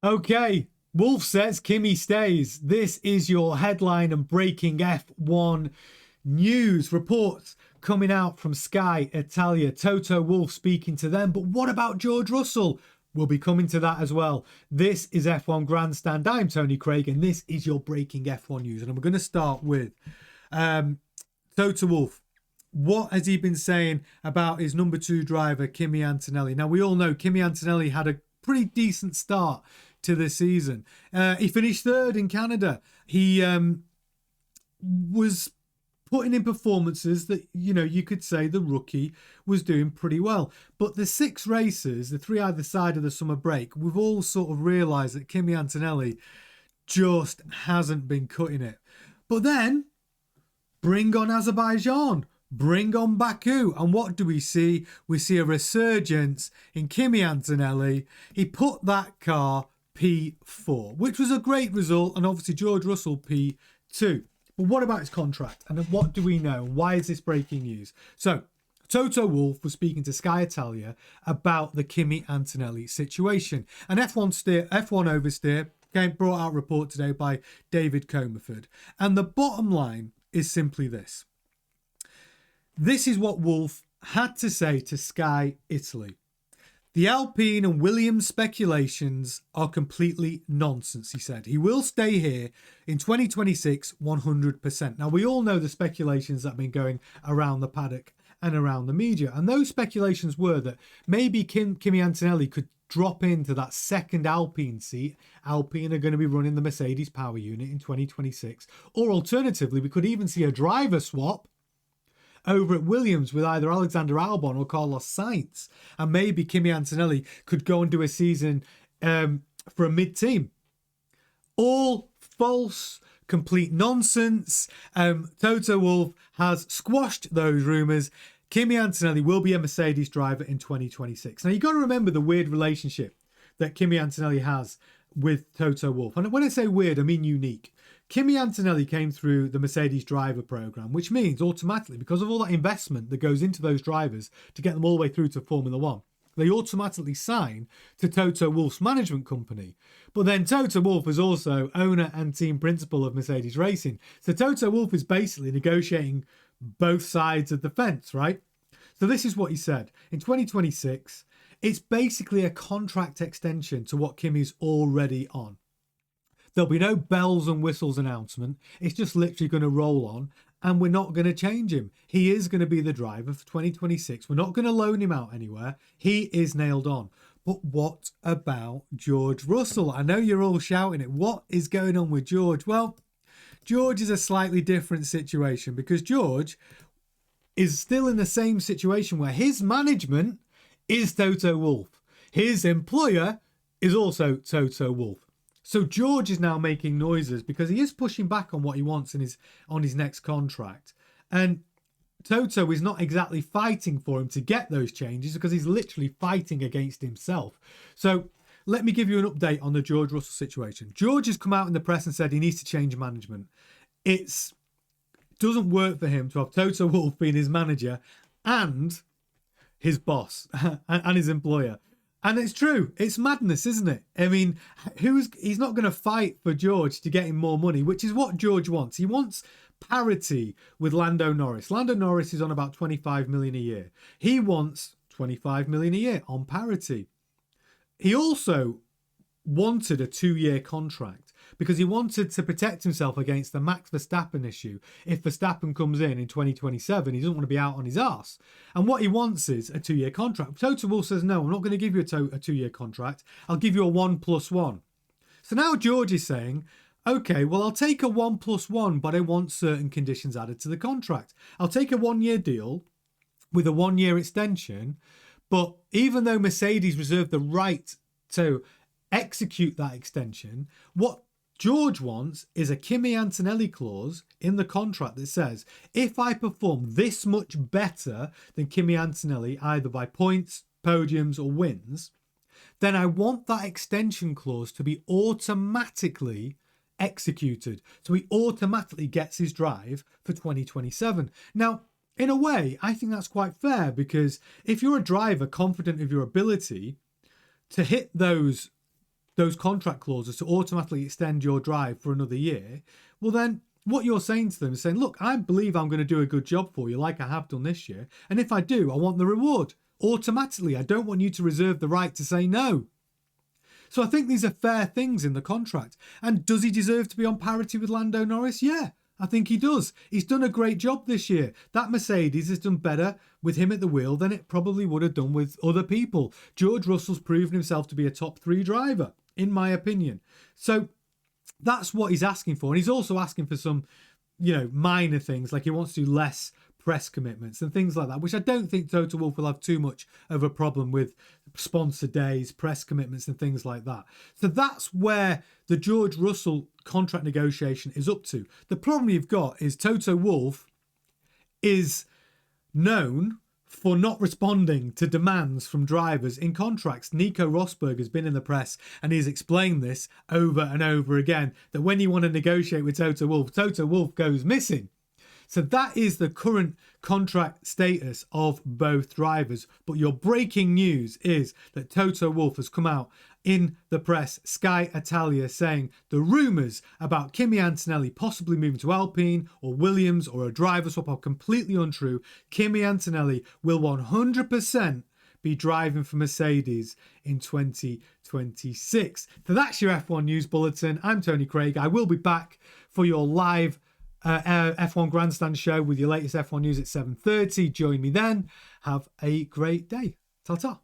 Okay, Wolf says Kimi stays. This is your headline and breaking F1 news reports coming out from Sky Italia. Toto Wolff speaking to them. But what about George Russell? We'll be coming to that as well. This is F1 Grandstand. I'm Tony Craig, and this is your breaking F1 news. And I'm going to start with Toto Wolff. What has he been saying about his number 2 driver, Kimi Antonelli? Now, we all know Kimi Antonelli had a pretty decent start to this season. He finished 3rd in Canada. He was putting in performances that, you could say the rookie was doing pretty well. But the 6 races, the 3 either side of the summer break, we've all sort of realised that Kimi Antonelli just hasn't been cutting it. But then, bring on Azerbaijan. Bring on Baku. And what do we see? We see a resurgence in Kimi Antonelli. He put that car P4, which was a great result. And obviously George Russell P2. But what about his contract? And what do we know? Why is this breaking news? So Toto Wolff was speaking to Sky Italia about the Kimi Antonelli situation. And F1 Oversteer brought out a report today by David Comerford. And the bottom line is simply this. This is what Wolff had to say to Sky Italy. The Alpine and Williams speculations are completely nonsense, he said. He will stay here in 2026 100%. Now, we all know the speculations that have been going around the paddock and around the media. And those speculations were that maybe Kimi Antonelli could drop into that second Alpine seat. Alpine are going to be running the Mercedes power unit in 2026. Or alternatively, we could even see a driver swap over at Williams with either Alexander Albon or Carlos Sainz. And maybe Kimi Antonelli could go and do a season for a mid-team. All false, complete nonsense. Toto Wolff has squashed those rumours. Kimi Antonelli will be a Mercedes driver in 2026. Now, you've got to remember the weird relationship that Kimi Antonelli has with Toto Wolff. And when I say weird, I mean unique. Kimi Antonelli came through the Mercedes driver program, which means automatically, because of all that investment that goes into those drivers to get them all the way through to Formula One, they automatically sign to Toto Wolff's management company. But then Toto Wolff is also owner and team principal of Mercedes Racing. So Toto Wolff is basically negotiating both sides of the fence, right? So this is what he said. In 2026, it's basically a contract extension to what Kimi's already on. There'll be no bells and whistles announcement. It's just literally going to roll on, and we're not going to change him. He is going to be the driver for 2026. We're not going to loan him out anywhere. He is nailed on. But what about George Russell? I know you're all shouting it. What is going on with George? Well, George is a slightly different situation because George is still in the same situation where his management is Toto Wolff. His employer is also Toto Wolff. So George is now making noises because he is pushing back on what he wants on his next contract. And Toto is not exactly fighting for him to get those changes because he's literally fighting against himself. So let me give you an update on the George Russell situation. George has come out in the press and said he needs to change management. It doesn't work for him to have Toto Wolff being his manager and his boss and his employer. And it's true. It's madness, isn't it? I mean, he's not going to fight for George to get him more money, which is what George wants. He wants parity with Lando Norris. Lando Norris is on about 25 million a year. He wants 25 million a year on parity. He also wanted a 2-year contract because he wanted to protect himself against the Max Verstappen issue. If Verstappen comes in 2027, he doesn't want to be out on his arse. And what he wants is a 2-year contract. Toto Wolff says, no, I'm not going to give you a 2-year contract. I'll give you a 1+1. So now George is saying, okay, well, I'll take a 1+1, but I want certain conditions added to the contract. I'll take a 1-year deal with a 1-year extension, but even though Mercedes reserved the right to execute that extension, what George wants is a Kimi Antonelli clause in the contract that says, if I perform this much better than Kimi Antonelli, either by points, podiums or wins, then I want that extension clause to be automatically executed. So he automatically gets his drive for 2027. Now, in a way, I think that's quite fair because if you're a driver confident of your ability to hit those those contract clauses to automatically extend your drive for another year, well then what you're saying to them is saying, look, I believe I'm going to do a good job for you like I have done this year. And if I do, I want the reward automatically. I don't want you to reserve the right to say no. So I think these are fair things in the contract. And does he deserve to be on parity with Lando Norris? Yeah, I think he does. He's done a great job this year. That Mercedes has done better with him at the wheel than it probably would have done with other people. George Russell's proven himself to be a top 3 driver, in my opinion. So that's what he's asking for. And he's also asking for some, minor things, like he wants to do less press commitments and things like that, which I don't think Toto Wolff will have too much of a problem with. Sponsor days, press commitments and things like that. So that's where the George Russell contract negotiation is up to. The problem you've got is Toto Wolff is known for not responding to demands from drivers in contracts. Nico Rosberg has been in the press and he's explained this over and over again, that when you want to negotiate with Toto Wolff goes missing. So that is the current contract status of both drivers. But your breaking news is that Toto Wolff has come out in the press, Sky Italia, saying the rumours about Kimi Antonelli possibly moving to Alpine or Williams or a driver swap are completely untrue. Kimi Antonelli will 100% be driving for Mercedes in 2026. So that's your F1 News Bulletin. I'm Tony Craig. I will be back for your live F1 Grandstand show with your latest F1 news at 7:30. Join me then. Have a great day. Ta-ta.